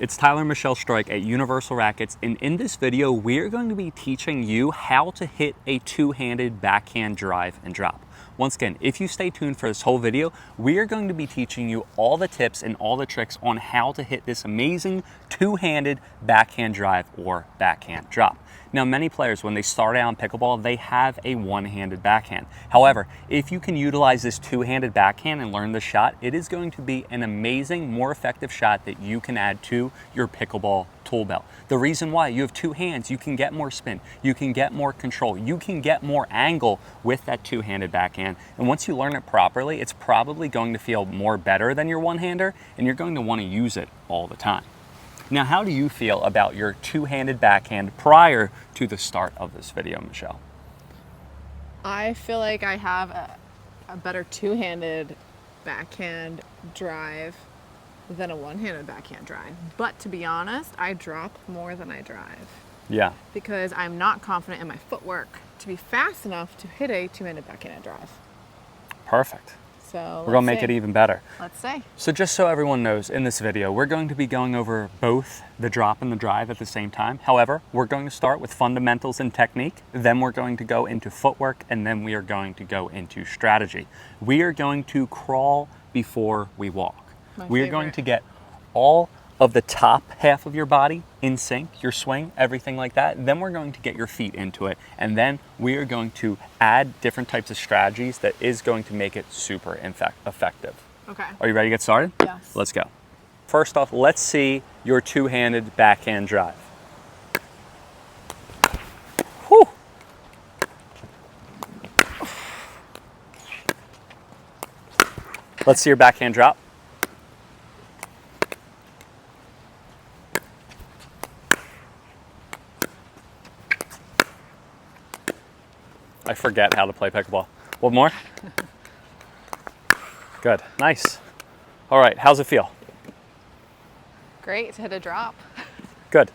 It's Tyler and Michelle Strike at Universal Rackets, and in this video, we're going to be teaching you how to hit a two-handed backhand drive and drop. Once again, if you stay tuned for this whole video, we are going to be teaching you all the tips and all the tricks on how to hit this amazing two-handed backhand drive or backhand drop. Now, many players, when they start out in pickleball, they have a one-handed backhand. However, if you can utilize this two-handed backhand and learn the shot, it is going to be an amazing, more effective shot that you can add to your pickleball tool belt. The reason why, you have two hands, you can get more spin, you can get more control, you can get more angle with that two-handed backhand. And once you learn it properly, it's probably going to feel more better than your one-hander, and you're going to want to use it all the time. Now, how do you feel about your two-handed backhand prior to the start of this video, Michelle? I feel like I have a better two-handed backhand drive than a one-handed backhand drive. But to be honest, I drop more than I drive. Yeah. Because I'm not confident in my footwork to be fast enough to hit a two-handed backhand drive. Perfect. So we're going to make it even better. Let's see. So just so everyone knows, in this video, we're going to be going over both the drop and the drive at the same time. However, we're going to start with fundamentals and technique, then we're going to go into footwork, and then we are going to go into strategy. We are going to crawl before we walk. We are going to get all of the top half of your body in sync, your swing, everything like that. Then we're going to get your feet into it. And then we are going to add different types of strategies that is going to make it super effective. Okay. Are you ready to get started? Yes. Let's go. First off, let's see your two-handed backhand drive. Whew. Let's see your backhand drop. I forget how to play pickleball. One more. Good, nice. All right, how's it feel? Great to hit a drop. Good.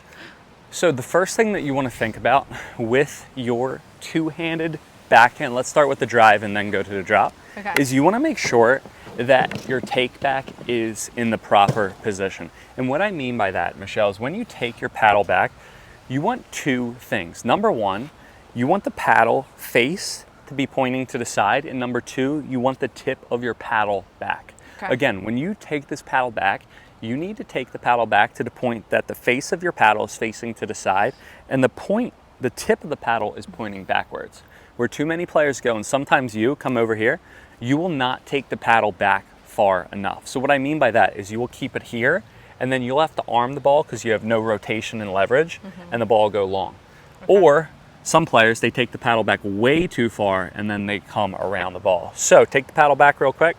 So the first thing that you want to think about with your two-handed backhand, let's start with the drive and then go to the drop, is you want to make sure that your take back is in the proper position. And what I mean by that, Michelle, is when you take your paddle back, you want two things. Number one, you want the paddle face to be pointing to the side, and number two, you want the tip of your paddle back. Okay. Again, when you take this paddle back, you need to take the paddle back to the point that the face of your paddle is facing to the side, and the tip of the paddle is pointing backwards. Where too many players go, and sometimes you come over here, you will not take the paddle back far enough. So what I mean by that is you will keep it here, and then you'll have to arm the ball because you have no rotation and leverage, and the ball will go long. Okay. Or some players, they take the paddle back way too far and then they come around the ball. So take the paddle back real quick.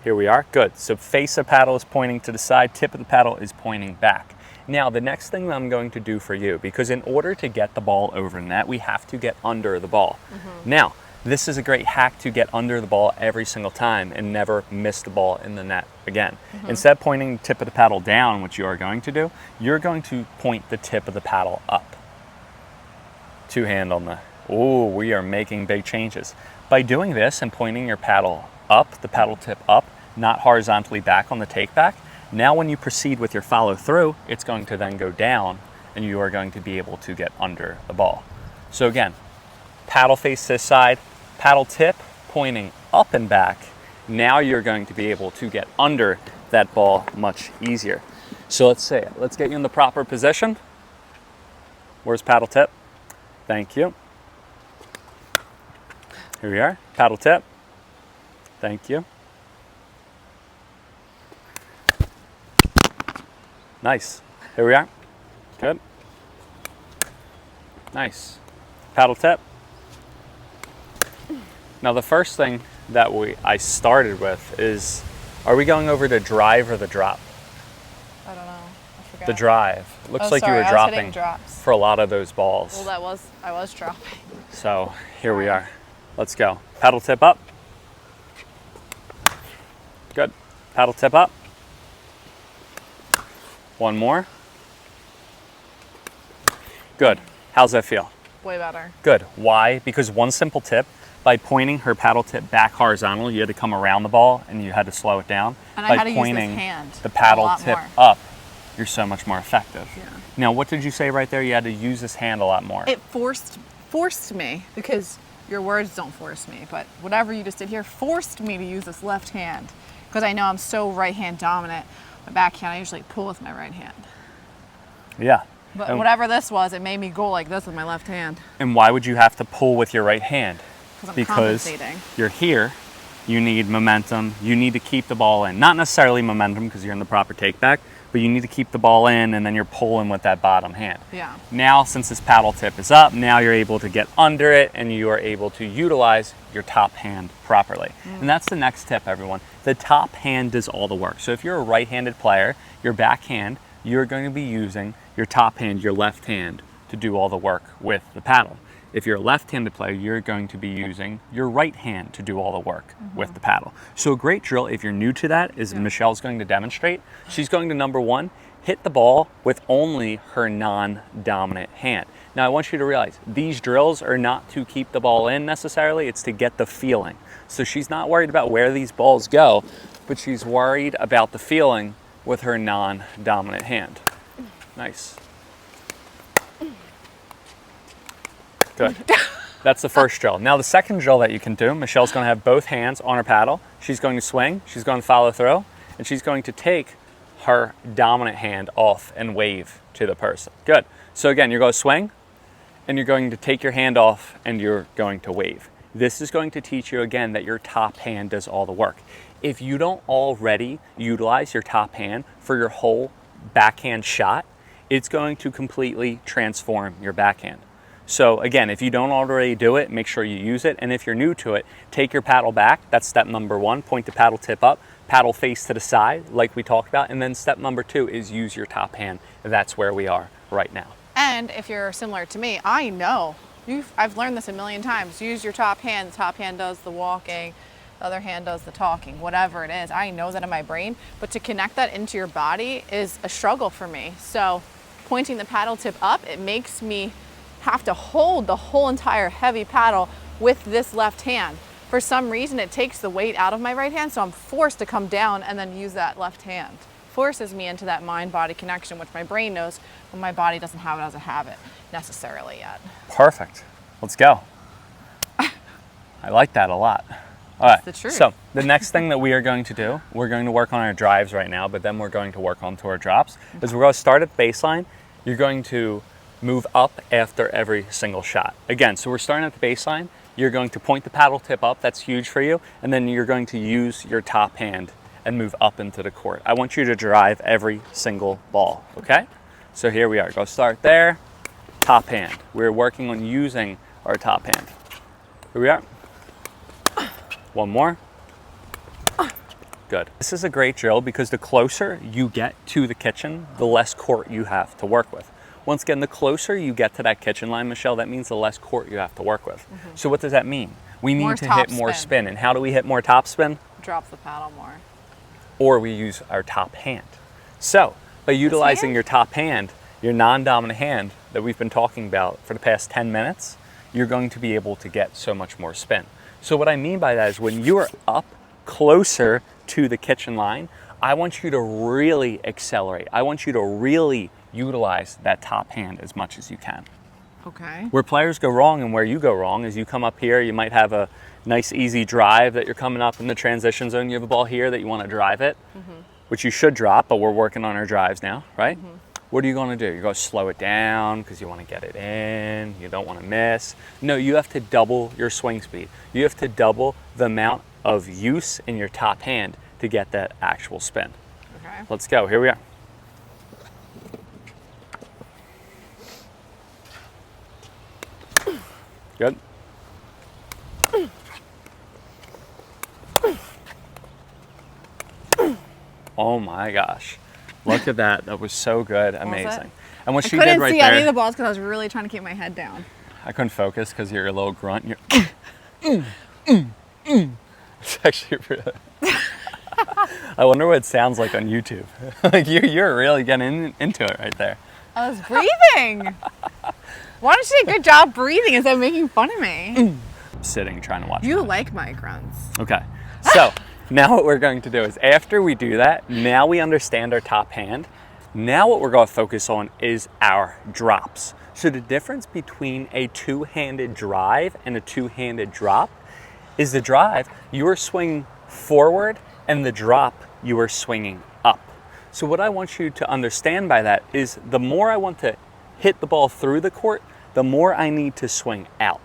Here we are, good. So face of paddle is pointing to the side, tip of the paddle is pointing back. Now the next thing that I'm going to do for you, because in order to get the ball over net, we have to get under the ball. Now, this is a great hack to get under the ball every single time and never miss the ball in the net again. Instead of pointing the tip of the paddle down, which you are going to do, you're going to point the tip of the paddle up. Two hand on the, oh, we are making big changes. By doing this and pointing your paddle up, the paddle tip up, not horizontally back on the take back, now when you proceed with your follow through, it's going to then go down and you are going to be able to get under the ball. So again, paddle face this side, paddle tip pointing up and back. Now you're going to be able to get under that ball much easier. So let's get you in the proper position. Where's paddle tip? Thank you. Here we are, paddle tip. Thank you. Nice. Here we are. Good. Nice. Paddle tip. Now the first thing that I started with is, are we going over the drive or the drop? I don't know. I forgot. The drive. Looks like you were dropping for a lot of those balls. Well, I was dropping. So here we are. Let's go. Paddle tip up. Good. Paddle tip up. One more. Good. How's that feel? Way better. Good. Why? Because one simple tip, by pointing her paddle tip back horizontal, you had to come around the ball and you had to slow it down. And by I had to pointing use this hand the paddle a lot tip more. up, you're so much more effective. Yeah. Now, what did you say right there? You had to use this hand a lot more. It forced me, because your words don't force me, but whatever you just did here forced me to use this left hand, because I know I'm so right hand dominant. My backhand, I usually pull with my right hand. Yeah. But whatever this was, it made me go like this with my left hand. And why would you have to pull with your right hand? Because you're here, you need momentum, you need to keep the ball in. Not necessarily momentum because you're in the proper take back, but you need to keep the ball in, and then you're pulling with that bottom hand. Yeah. Now, since this paddle tip is up, now you're able to get under it and you are able to utilize your top hand properly. And that's the next tip, everyone. The top hand does all the work. So if you're a right-handed player, your backhand, you're going to be using your top hand, your left hand, to do all the work with the paddle. If you're a left-handed player, you're going to be using your right hand to do all the work with the paddle. So a great drill, if you're new to that, is Michelle's going to demonstrate. She's going to, number one, hit the ball with only her non-dominant hand. Now, I want you to realize these drills are not to keep the ball in necessarily, it's to get the feeling. So she's not worried about where these balls go, but she's worried about the feeling with her non-dominant hand. Nice. Good. That's the first drill. Now the second drill that you can do, Michelle's going to have both hands on her paddle. She's going to swing, she's going to follow through, and she's going to take her dominant hand off and wave to the person. Good. So again, you're going to swing, and you're going to take your hand off, and you're going to wave. This is going to teach you again that your top hand does all the work. If you don't already utilize your top hand for your whole backhand shot, it's going to completely transform your backhand. So again, if you don't already do it, make sure you use it. And if you're new to it, take your paddle back. That's step number one. Point the paddle tip up, paddle face to the side like we talked about. And then step number two is use your top hand. That's where we are right now. And if you're similar to me, I know, I've learned this a million times. Use your top hand. The top hand does the walking. The other hand does the talking, whatever it is. I know that in my brain, but to connect that into your body is a struggle for me. So pointing the paddle tip up, it makes me have to hold the whole entire heavy paddle with this left hand. For some reason, it takes the weight out of my right hand, so I'm forced to come down and then use that left hand. Forces me into that mind-body connection, which my brain knows, but my body doesn't have it as a habit necessarily yet. Perfect. Let's go. I like that a lot. All right, the truth. So the next thing that we are going to do, we're going to work on our drives right now, but then we're going to work onto our drops, is we're going to start at the baseline. You're going to move up after every single shot. Again, so we're starting at the baseline. You're going to point the paddle tip up, that's huge for you, and then you're going to use your top hand and move up into the court. I want you to drive every single ball, okay? So here we are, go start there, top hand. We're working on using our top hand. Here we are. One more. Good. This is a great drill because the closer you get to the kitchen, the less court you have to work with. Once again, the closer you get to that kitchen line, Michelle, that means the less court you have to work with. So what does that mean? We need to hit more spin. And how do we hit more top spin? Drop the paddle more. Or we use our top hand. So by utilizing your top hand, your non-dominant hand that we've been talking about for the past 10 minutes, you're going to be able to get so much more spin. So what I mean by that is when you are up closer to the kitchen line, I want you to really accelerate. I want you to really utilize that top hand as much as you can. Okay. Where players go wrong and where you go wrong is you come up here, you might have a nice easy drive that you're coming up in the transition zone. You have a ball here that you want to drive it, which you should drop, but we're working on our drives now, right? What are you going to do? You're going to slow it down because you want to get it in. You don't want to miss. No, you have to double your swing speed. You have to double the amount of use in your top hand to get that actual spin. Okay. Let's go. Here we are. Good. Oh my gosh. Look at that. That was so good. Amazing. And what she did right there. I couldn't see any of the balls because I was really trying to keep my head down. I couldn't focus because you're a little grunt. You're It's actually really... I wonder what it sounds like on YouTube. Like you're really getting into it right there. I was breathing. Why don't you do a good job breathing instead of making fun of me? Sitting, trying to watch. You like my grunts. Okay. So now what we're going to do is after we do that, now we understand our top hand. Now what we're going to focus on is our drops. So the difference between a two-handed drive and a two-handed drop is the drive, you are swinging forward, and the drop, you are swinging up. So what I want you to understand by that is the more I want to hit the ball through the court, the more I need to swing out.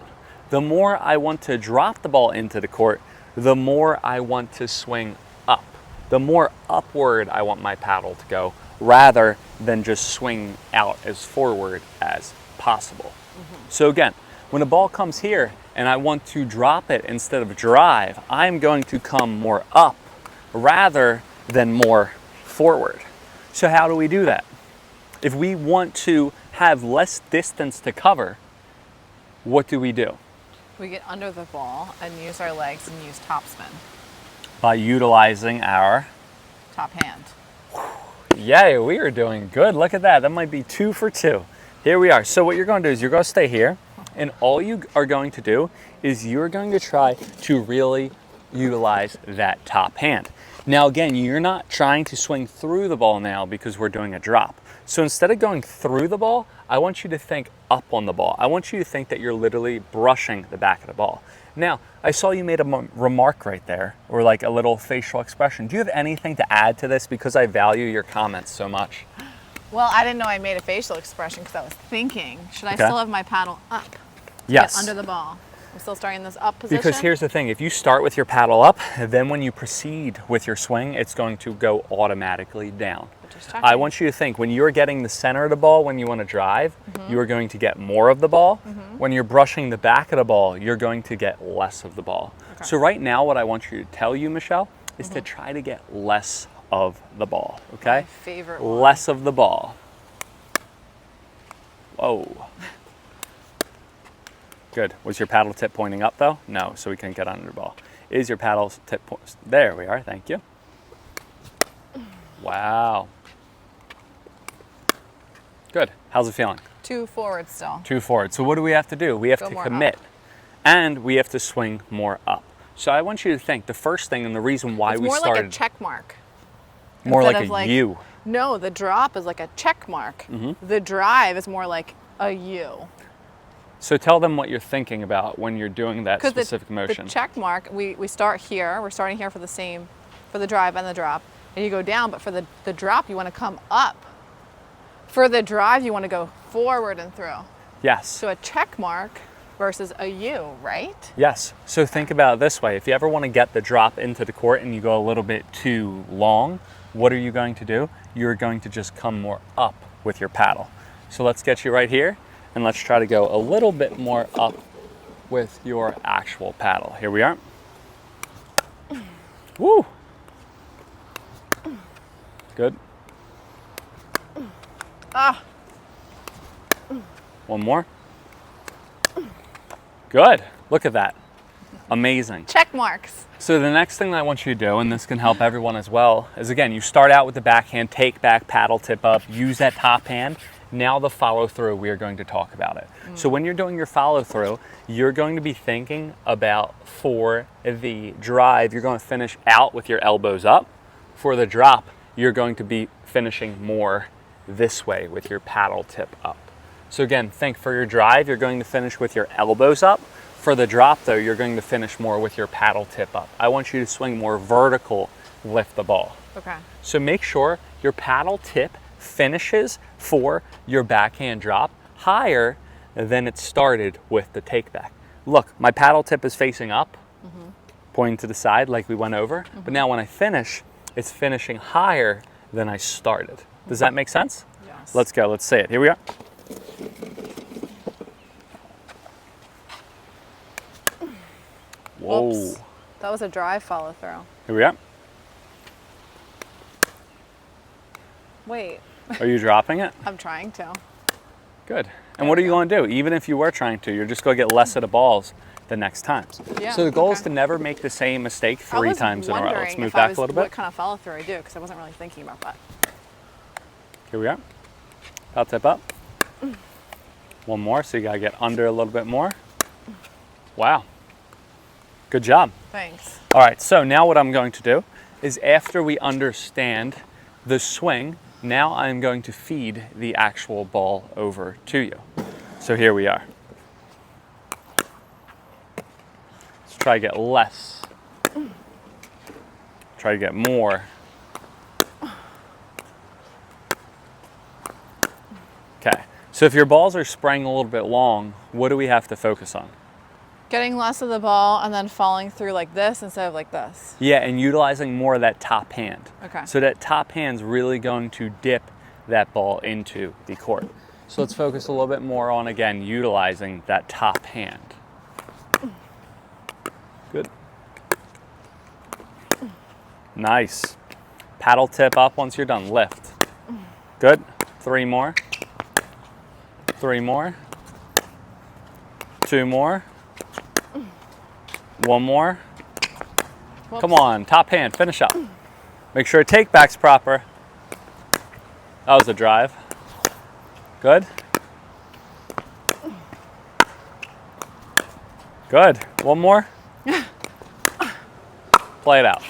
The more I want to drop the ball into the court, the more I want to swing up. The more upward I want my paddle to go, rather than just swing out as forward as possible. So again, when a ball comes here and I want to drop it instead of drive, I'm going to come more up rather than more forward. So how do we do that? If we want to have less distance to cover, what do? We get under the ball and use our legs and use topspin. By utilizing our top hand. Yay, we are doing good. Look at that. That might be 2 for 2. Here we are. So what you're going to do is you're going to stay here, and all you are going to do is you're going to try to really utilize that top hand. Now again, you're not trying to swing through the ball now because we're doing a drop. So instead of going through the ball, I want you to think up on the ball. I want you to think that you're literally brushing the back of the ball. Now, I saw you made a remark right there, or like a little facial expression. Do you have anything to add to this? Because I value your comments so much. Well, I didn't know I made a facial expression because I was thinking, should I still have my paddle up? Yes. Get under the ball. I'm still starting in this up position? Because here's the thing, if you start with your paddle up, then when you proceed with your swing, it's going to go automatically down. I want you to think, when you're getting the center of the ball when you want to drive, you are going to get more of the ball. When you're brushing the back of the ball, you're going to get less of the ball. Okay. So right now, what I want you to tell you, Michelle, is to try to get less of the ball, okay? My favorite one. Less of the ball. Whoa. Good. Was your paddle tip pointing up though? No, so we can get under the ball. Is your paddle tip there we are, thank you. Wow. Good. How's it feeling? 2 forward still. 2 forward. So what do we have to do? We have to commit. And we have to swing more up. So I want you to think, the first thing and the reason why we started... It's more like a check mark. More like a U. No, the drop is like a check mark. The drive is more like a U. So tell them what you're thinking about when you're doing that specific motion. The check mark, we start here. We're starting here for the drive and the drop. And you go down, but for the drop, you want to come up. For the drive, you want to go forward and through. Yes. So a check mark versus a U, right? Yes. So think about it this way. If you ever want to get the drop into the court and you go a little bit too long, what are you going to do? You're going to just come more up with your paddle. So let's get you right here, and let's try to go a little bit more up with your actual paddle. Here we are. Woo! Good. Ah. One more. Good. Look at that. Amazing. Check marks. So the next thing that I want you to do, and this can help everyone as well, is again, you start out with the backhand, take back, paddle, tip up, use that top hand. Now the follow through, we are going to talk about it. So when you're doing your follow through, you're going to be thinking about, for the drive, you're going to finish out with your elbows up. For the drop, you're going to be finishing more this way with your paddle tip up. So again, think for your drive, you're going to finish with your elbows up. For the drop though, you're going to finish more with your paddle tip up. I want you to swing more vertical, lift the ball. Okay. So make sure your paddle tip finishes for your backhand drop higher than it started with the take back. Look, my paddle tip is facing up, pointing to the side like we went over, but now when I finish, it's finishing higher than I started. Does that make sense? Yes. Let's go, let's say it. Here we are. Whoa. Whoops. That was a drive follow through. Here we are. Wait. Are you dropping it? I'm trying to. Good. And what are you going to do? Even if you were trying to, you're just going to get less of the balls the next times. Yeah, so the goal is to never make the same mistake 3 times in a row. Let's move back a little bit. What kind of follow through I do, because I wasn't really thinking about that. Here we are. Paddle tip up. One more, so you got to get under a little bit more. Wow. Good job. Thanks. All right, so now what I'm going to do is, after we understand the swing, now I'm going to feed the actual ball over to you. So here we are. Let's try to get less. Try to get more. Okay, so if your balls are spraying a little bit long, what do we have to focus on? Getting less of the ball and then falling through like this instead of like this. Yeah, and utilizing more of that top hand. Okay. So that top hand's really going to dip that ball into the court. So let's focus a little bit more on, again, utilizing that top hand. Good. Nice. Paddle tip up once you're done. Lift. Good. 3 more. 3 more. 2 more. 1 more. Whoops. Come on, top hand, finish up. Make sure take back's proper. That was a drive. Good. Good. 1 more. Play it out.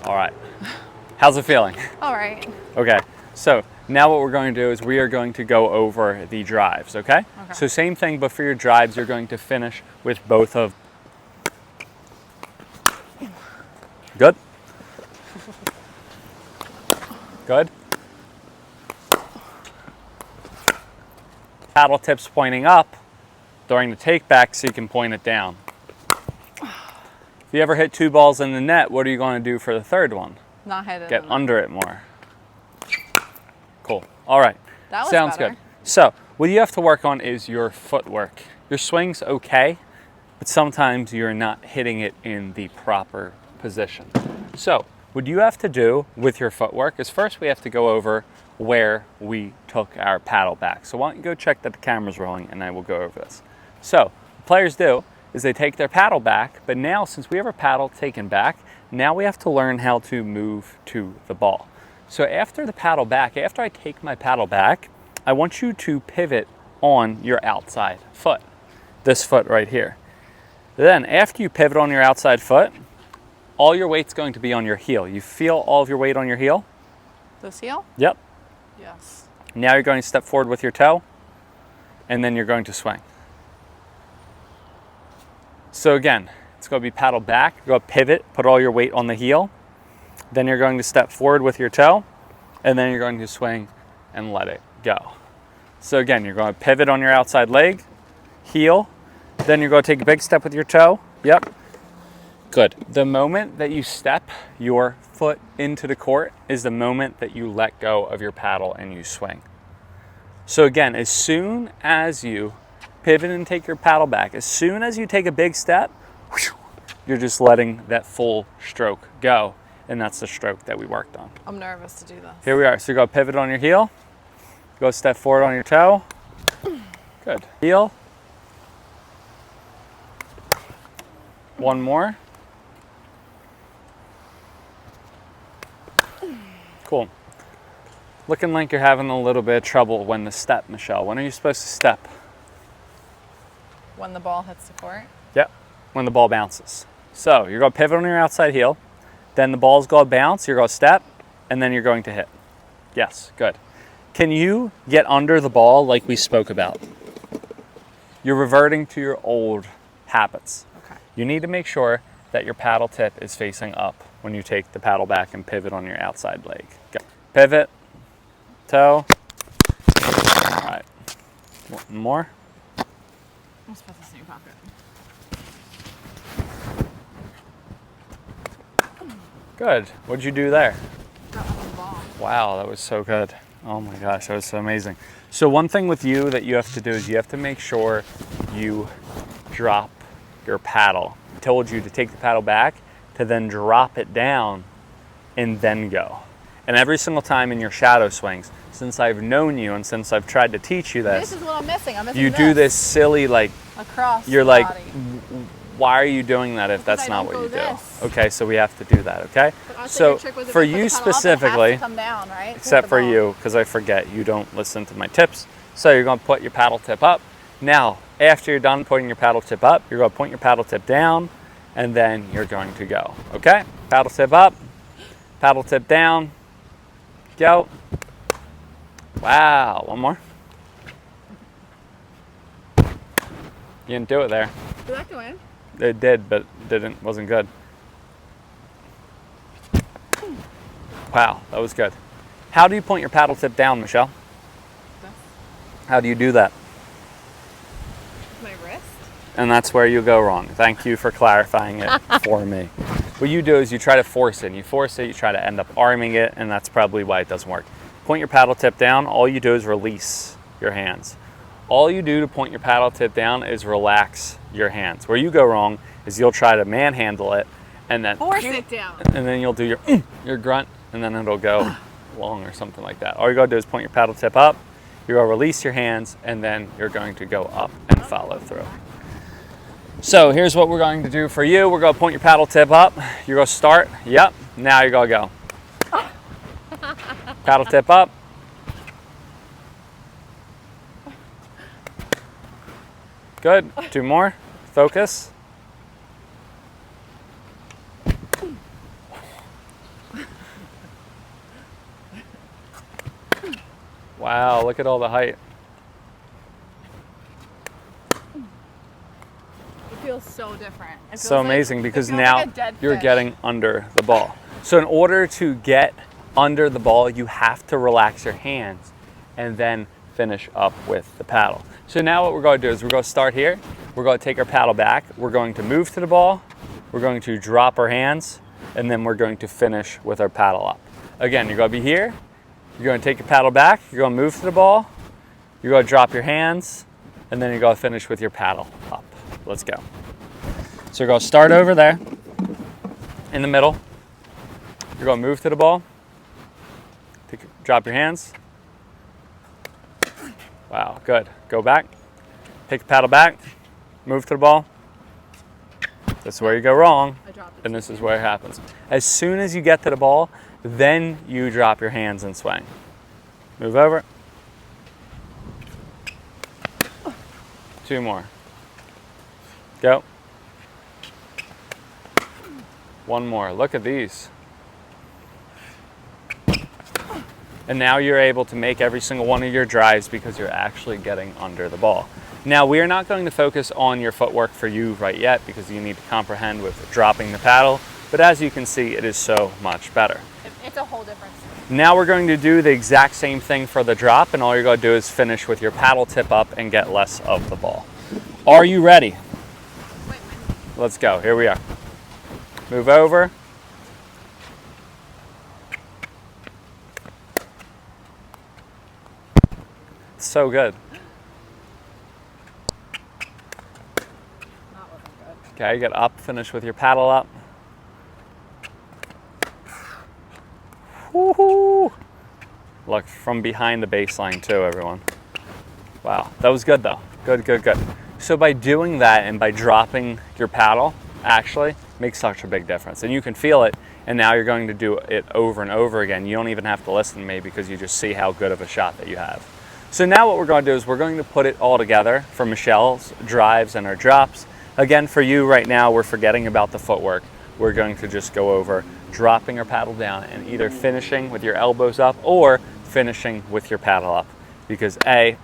All right. How's it feeling? All right. Okay. So now what we're going to do is we are going to go over the drives, okay? So same thing, but for your drives, you're going to finish with both of. Good. Good. Paddle tips pointing up during the take back so you can point it down. If you ever hit 2 balls in the net, what are you going to do for the third one? Not hit it. Get under it more. Cool. All right. That was Sounds better. good. So what you have to work on is your footwork. Your swing's okay, but sometimes you're not hitting it in the proper position. So what you have to do with your footwork is first we have to go over where we took our paddle back. So why don't you go check that the camera's rolling and I will go over this. So what players do is they take their paddle back, but now since we have our paddle taken back, now we have to learn how to move to the ball. So after the paddle back, after I take my paddle back, I want you to pivot on your outside foot, this foot right here. Then after you pivot on your outside foot, all your weight's going to be on your heel. You feel all of your weight on your heel? This heel? Yep. Yes. Now you're going to step forward with your toe, and then you're going to swing. So again, it's going to be paddle back, you're going to pivot, put all your weight on the heel, then you're going to step forward with your toe, and then you're going to swing and let it go. So again, you're going to pivot on your outside leg, heel, then you're going to take a big step with your toe. Yep. Good. The moment that you step your foot into the court is the moment that you let go of your paddle and you swing. So again, as soon as you pivot and take your paddle back, as soon as you take a big step, you're just letting that full stroke go. And that's the stroke that we worked on. I'm nervous to do this. Here we are. So you go pivot on your heel, go step forward on your toe. Good. Heel. 1 more. Cool. Looking like you're having a little bit of trouble when the step, Michelle. When are you supposed to step? When the ball hits the court? Yep, when the ball bounces. So you're going to pivot on your outside heel, then the ball's going to bounce, you're going to step, and then you're going to hit. Yes, good. Can you get under the ball like we spoke about? You're reverting to your old habits. Okay. You need to make sure that your paddle tip is facing up when you take the paddle back and pivot on your outside leg. Go. Pivot, toe. All right. 1 more. Let's put this in your pocket. Good. What'd you do there? Got on the ball. Wow, that was so good. Oh my gosh, that was so amazing. So one thing with you that you have to do is you have to make sure you drop your paddle. I told you to take the paddle back, to then drop it down, and then go. And every single time in your shadow swings, since I've known you and since I've tried to teach you this, This is what I'm missing. I'm missing you do this silly, like, across you're the like, body. why are you doing that if Because that's I not don't what you go do? this. Okay, so we have to do that, okay? But I thought So your trick was if for I put you the paddle up, it has to specifically, come down, right? except With for the ball. you, because I forget, you don't listen to my tips. So you're going to put your paddle tip up. Now, after you're done putting your paddle tip up, you're going to point your paddle tip down, and then you're going to go, okay? Paddle tip up, paddle tip down, Go. Wow, one more. You didn't do it there. Did that go in? It did, but wasn't good. Wow, that was good. How do you point your paddle tip down, Michelle? How do you do that? My wrist. And that's where you go wrong. Thank you for clarifying it for me. What you do is you try to force it. And you force it, you try to end up arming it, and that's probably why it doesn't work. Point your paddle tip down, all you do is release your hands. All you do to point your paddle tip down is relax your hands. Where you go wrong is you'll try to manhandle it and then force it down. And then you'll do your grunt, and then it'll go long or something like that. All you gotta do is point your paddle tip up, you're gonna release your hands, and then you're going to go up and follow through. So here's what we're going to do for you. We're gonna point your paddle tip up. You're gonna start, yep, now you're gonna go. Paddle tip up. Good, 2 more, focus. Wow, look at all the height. It feels so different. It So feels amazing because it feels now like a dead you're fish. getting under the ball. So in order to get under the ball, you have to relax your hands and then finish up with the paddle. So now what we're going to do is we're going to start here. We're going to take our paddle back. We're going to move to the ball. We're going to drop our hands, and then we're going to finish with our paddle up. Again, you're going to be here. You're going to take your paddle back. You're going to move to the ball. You're going to drop your hands, and then you're going to finish with your paddle up. Let's go. So you're going to start over there in the middle. You're going to move to the ball. Drop your hands. Wow, good. Go back. Take the paddle back. Move to the ball. This is where you go wrong, and this is where it happens. As soon as you get to the ball, then you drop your hands and swing. Move over. 2 more. Go. 1 more. Look at these. And now you're able to make every single one of your drives because you're actually getting under the ball. Now, we are not going to focus on your footwork for you right yet because you need to comprehend with dropping the paddle, but as you can see, it is so much better. It's a whole difference. Now we're going to do the exact same thing for the drop, and all you're going to do is finish with your paddle tip up and get less of the ball. Are you ready? Wait. Let's go. Here we are. Move over. So good. Not looking good. Okay, get up, finish with your paddle up. Woohoo! Look, from behind the baseline too, everyone. Wow, that was good though. Good, good, good. So by doing that and by dropping your paddle, actually makes such a big difference. And you can feel it, and now you're going to do it over and over again. You don't even have to listen to me because you just see how good of a shot that you have. So now what we're going to do is we're going to put it all together for Michelle's drives and her drops. Again, for you right now, we're forgetting about the footwork. We're going to just go over dropping our paddle down and either finishing with your elbows up or finishing with your paddle up. Because A,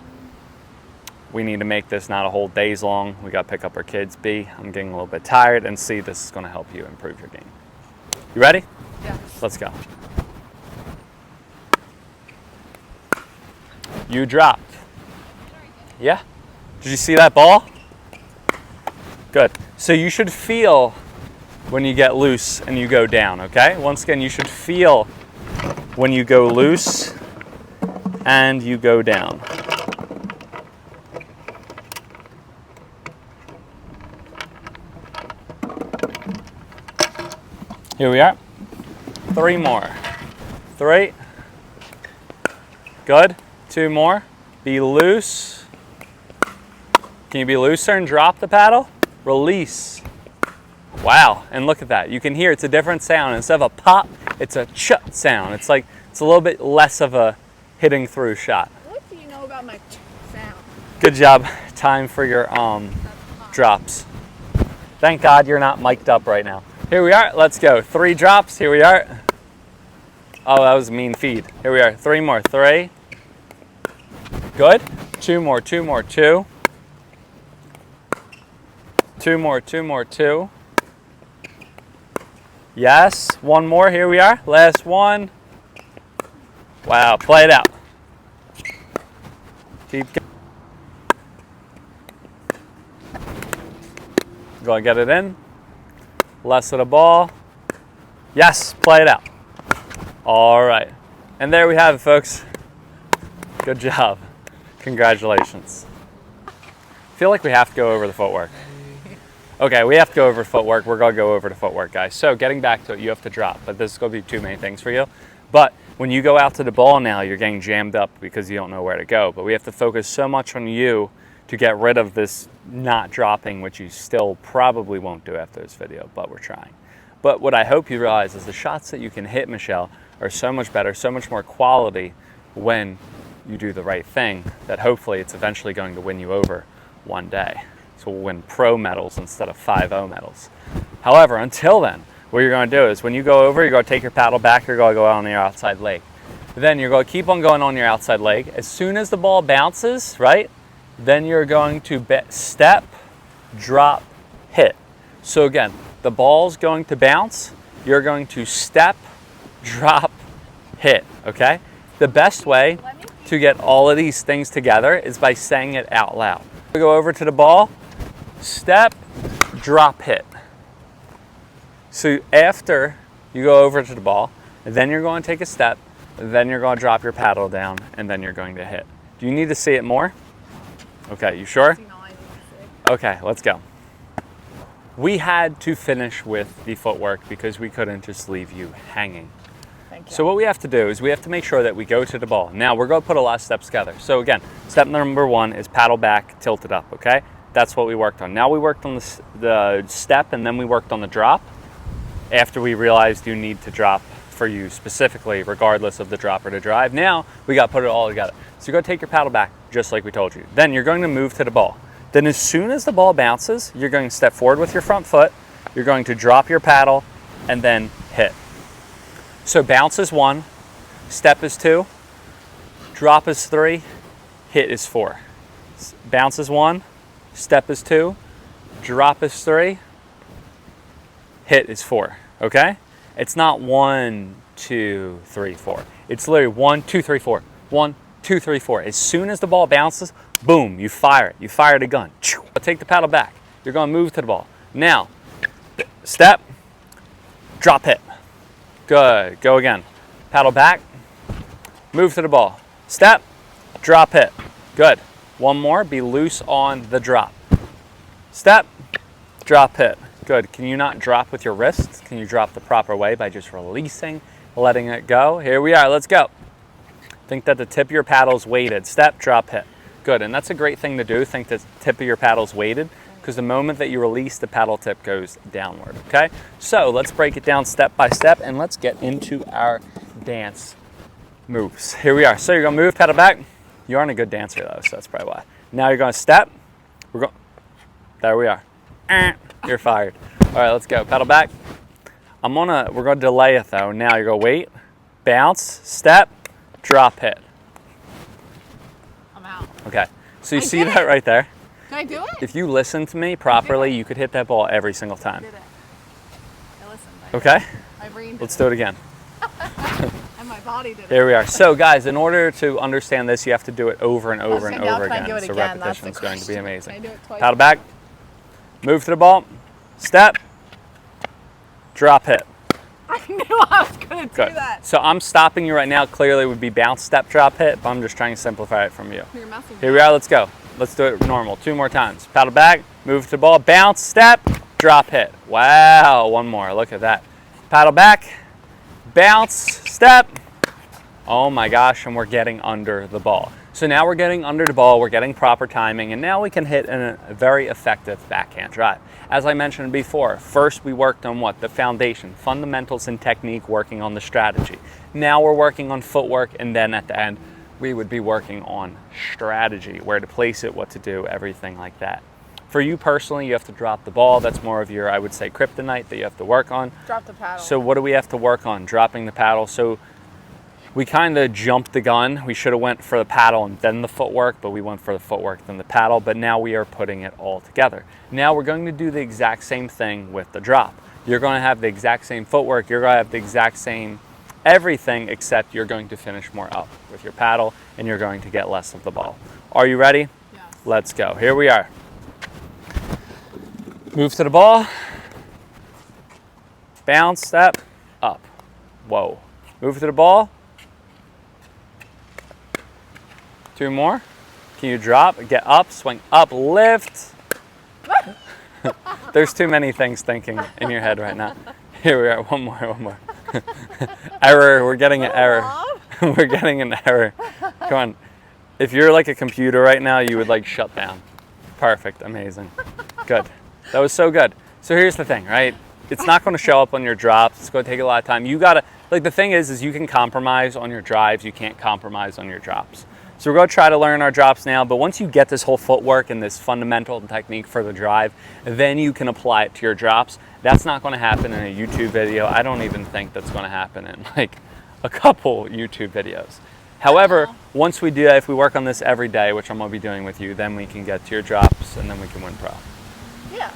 we need to make this not a whole days long. We got to pick up our kids. B, I'm getting a little bit tired. And C, this is going to help you improve your game. You ready? Yeah. Let's go. You dropped. Yeah? Did you see that ball? Good. So you should feel when you get loose and you go down, okay? Once again, you should feel when you go loose and you go down. Here we are. 3 more. 3. Good. 2 more. Be loose. Can you be looser and drop the paddle? Release. Wow, and look at that. You can hear it's a different sound. Instead of a pop, it's a chut sound. It's like, it's a little bit less of a hitting through shot. What do you know about my sound? Good job. Time for your drops. Thank God you're not mic'd up right now. Here we are. Let's go. 3 drops. Here we are. Oh, that was a mean feed. Here we are. 3 more. 3. Good. 2 more. 2 more. 2. 2 more. 2 more. 2. Yes. 1 more. Here we are. Last one. Wow. Play it out. Keep going. Go and get it in. Less of the ball. Yes. Play it out. All right. And there we have it, folks. Good job. Congratulations. I feel like we have to go over the footwork. Okay, we have to go over footwork. We're going to go over the footwork, guys. So getting back to it, you have to drop, but this is going to be too many things for you. But when you go out to the ball now, you're getting jammed up because you don't know where to go. But we have to focus so much on you to get rid of this not dropping, which you still probably won't do after this video, but we're trying. But what I hope you realize is the shots that you can hit, Michelle, are so much better, so much more quality when you do the right thing, that hopefully it's eventually going to win you over one day. So we'll win pro medals instead of 5-0 medals. However, until then, what you're going to do is when you go over, you're going to take your paddle back, you're going to go out on your outside leg. Then you're going to keep on going on your outside leg. As soon as the ball bounces, right, then you're going to step, drop, hit. So again, the ball's going to bounce, you're going to step, drop, hit, okay? The best way to get all of these things together is by saying it out loud. Go over to the ball, step, drop, hit. So after you go over to the ball, then you're going to take a step, then you're going to drop your paddle down, and then you're going to hit. Do you need to see it more? Okay, you sure? Okay, let's go. We had to finish with the footwork because we couldn't just leave you hanging. Thank you. So what we have to do is we have to make sure that we go to the ball. Now we're going to put a lot of steps together. So again, step number 1 is paddle back, tilted up, okay? That's what we worked on. Now we worked on the step, and then we worked on the drop after we realized you need to drop for you specifically, regardless of the drop or the drive. Now we got to put it all together. So you're going to take your paddle back, just like we told you. Then you're going to move to the ball. Then as soon as the ball bounces, you're going to step forward with your front foot, you're going to drop your paddle, and then hit. So bounce is 1, step is 2, drop is 3, hit is 4. Bounce is 1, step is 2, drop is 3, hit is 4, okay? It's not 1, 2, 3, 4. It's literally 1, 2, 3, 4. 1, 2, 3, 4. As soon as the ball bounces, boom, you fire it. You fire the gun. Take the paddle back. You're going to move to the ball. Now, step, drop, hit. Good. Go again. Paddle back, move to the ball. Step, drop, hit. Good. One more. Be loose on the drop. Step, drop, hit. Good. Can you not drop with your wrists? Can you drop the proper way by just releasing, letting it go? Here we are. Let's go. Think that the tip of your paddle is weighted. Step, drop, hit. Good, and that's a great thing to do. Think that the tip of your paddle is weighted, because the moment that you release, the paddle tip goes downward, okay? So let's break it down step by step, and let's get into our dance moves. Here we are. So you're gonna move, paddle back. You aren't a good dancer though, so that's probably why. Now you're gonna step. There we are. You're fired. All right, let's go. Paddle back. We're gonna delay it though. Now you're gonna wait, bounce, step, drop, hit. I'm out. Okay, so you see that right there? Did I do it? If you listen to me properly, you could hit that ball every single time. I did it. I listened. Okay? My brain did Let's do it again. And my body did it. Here we are. So guys, in order to understand this, you have to do it over and over and over again. So again? repetition is going to be amazing. Can I do it twice? Paddle back, move to the ball, step, drop, hit. I knew I was going to do that. So I'm stopping you right now. Clearly it would be bounce, step, drop, hit, but I'm just trying to simplify it from you. You're messing Here we are. Let's go. Let's do it normal. 2 more times. Paddle back, move to the ball, bounce, step, drop, hit. Wow. One more. Look at that. Paddle back, bounce, step. Oh my gosh, and we're getting under the ball. So now we're getting under the ball, we're getting proper timing, and now we can hit a very effective backhand drive. As I mentioned before, first we worked on what? The foundation, fundamentals and technique, working on the strategy. Now we're working on footwork, and then at the end, we would be working on strategy, where to place it, what to do, everything like that. For you personally, you have to drop the ball. That's more of your, I would say, kryptonite that you have to work on. Drop the paddle. So what do we have to work on? Dropping the paddle. So We kind of jumped the gun. We should have went for the paddle and then the footwork, but we went for the footwork then the paddle, but now we are putting it all together. Now we're going to do the exact same thing with the drop. You're going to have the exact same footwork, you're going to have the exact same everything, except you're going to finish more up with your paddle and you're going to get less of the ball. Are you ready? Yes. Let's go. Here we are. Move to the ball. Bounce, step, up. Whoa. Move to the ball. 2 more. Can you drop, get up, swing up, lift? There's too many things thinking in your head right now. Here we are, one more. Error, we're getting an error. We're getting an error. Come on. If you're like a computer right now, you would like shut down. Perfect, amazing. Good. That was so good. So here's the thing, right? It's not going to show up on your drops. It's going to take a lot of time. You got to, like the thing is you can compromise on your drives. You can't compromise on your drops. So we're going to try to learn our drops now, but once you get this whole footwork and this fundamental technique for the drive, then you can apply it to your drops. That's not going to happen in a YouTube video. I don't even think that's going to happen in like a couple YouTube videos. However, once we do that, if we work on this every day, which I'm going to be doing with you, then we can get to your drops and then we can win pro. Yeah.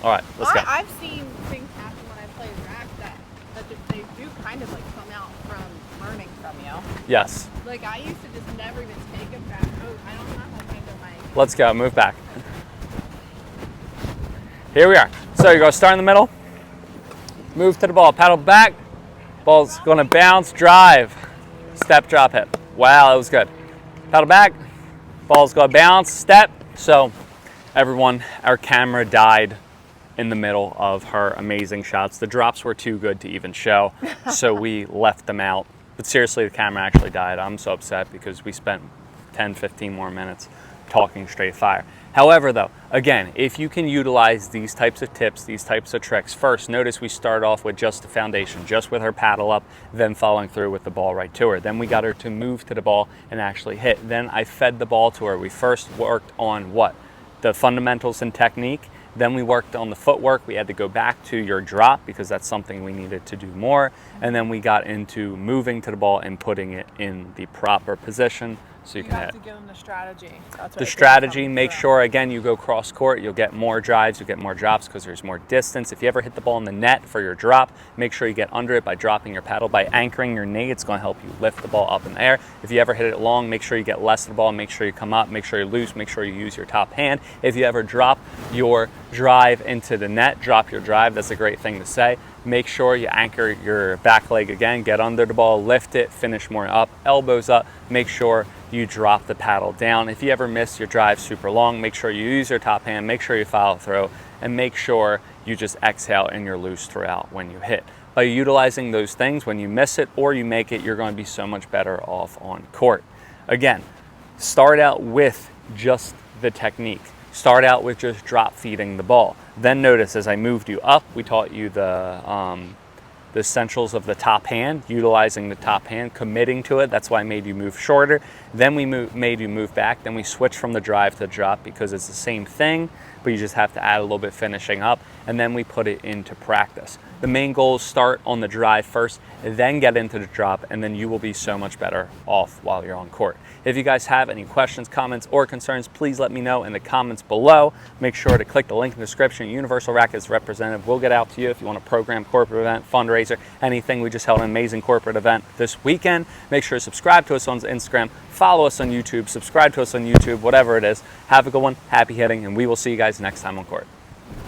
All right, let's go. I've seen things happen when I play rack that they do kind of like come out from learning from you. Yes. Like I used to just never even take it back. Oh, I don't know how to handle my. Let's go, move back. Here we are. So you're going to start in the middle, move to the ball, paddle back, ball's going to bounce, drive, step, drop, hit. Wow, that was good. Paddle back, ball's going to bounce, step. So everyone, our camera died in the middle of her amazing shots. The drops were too good to even show, so we left them out. But seriously, the camera actually died. I'm so upset because we spent 10, 15 more minutes talking straight fire. However, though, again, if you can utilize these types of tips, these types of tricks, first, notice we start off with just the foundation, just with her paddle up, then following through with the ball right to her. Then we got her to move to the ball and actually hit. Then I fed the ball to her. We first worked on what? The fundamentals and technique. Then we worked on the footwork. We had to go back to your drop because that's something we needed to do more. And then we got into moving to the ball and putting it in the proper position so you can hit. You have to give them the strategy. That's The strategy, make sure, again, you go cross court, you'll get more drives, you'll get more drops because there's more distance. If you ever hit the ball in the net for your drop, make sure you get under it by dropping your paddle. By anchoring your knee, it's going to help you lift the ball up in the air. If you ever hit it long, make sure you get less of the ball, make sure you come up, make sure you're loose, make sure you use your top hand. If you ever drop your drive into the net, drop your drive, that's a great thing to say. Make sure you anchor your back leg again, get under the ball, lift it, finish more up, elbows up, make sure you drop the paddle down. If you ever miss your drive super long, make sure you use your top hand, make sure you follow through, and make sure you just exhale and you're loose throughout when you hit. By utilizing those things, when you miss it or you make it, you're going to be so much better off on court. Again, start out with just the technique. Start out with just drop feeding the ball. Then notice as I moved you up, we taught you the essentials of the top hand, utilizing the top hand, committing to it. That's why I made you move shorter. Then we made you move back. Then we switched from the drive to the drop because it's the same thing, but you just have to add a little bit finishing up. And then we put it into practice. The main goal is start on the drive first, then get into the drop, and then you will be so much better off while you're on court. If you guys have any questions, comments, or concerns, please let me know in the comments below. Make sure to click the link in the description. Universal Rackets representative will get out to you if you want a program, corporate event, fundraiser, anything. We just held an amazing corporate event this weekend. Make sure to subscribe to us on Instagram, follow us on YouTube, subscribe to us on YouTube, whatever it is. Have a good one, happy hitting, and we will see you guys next time on court.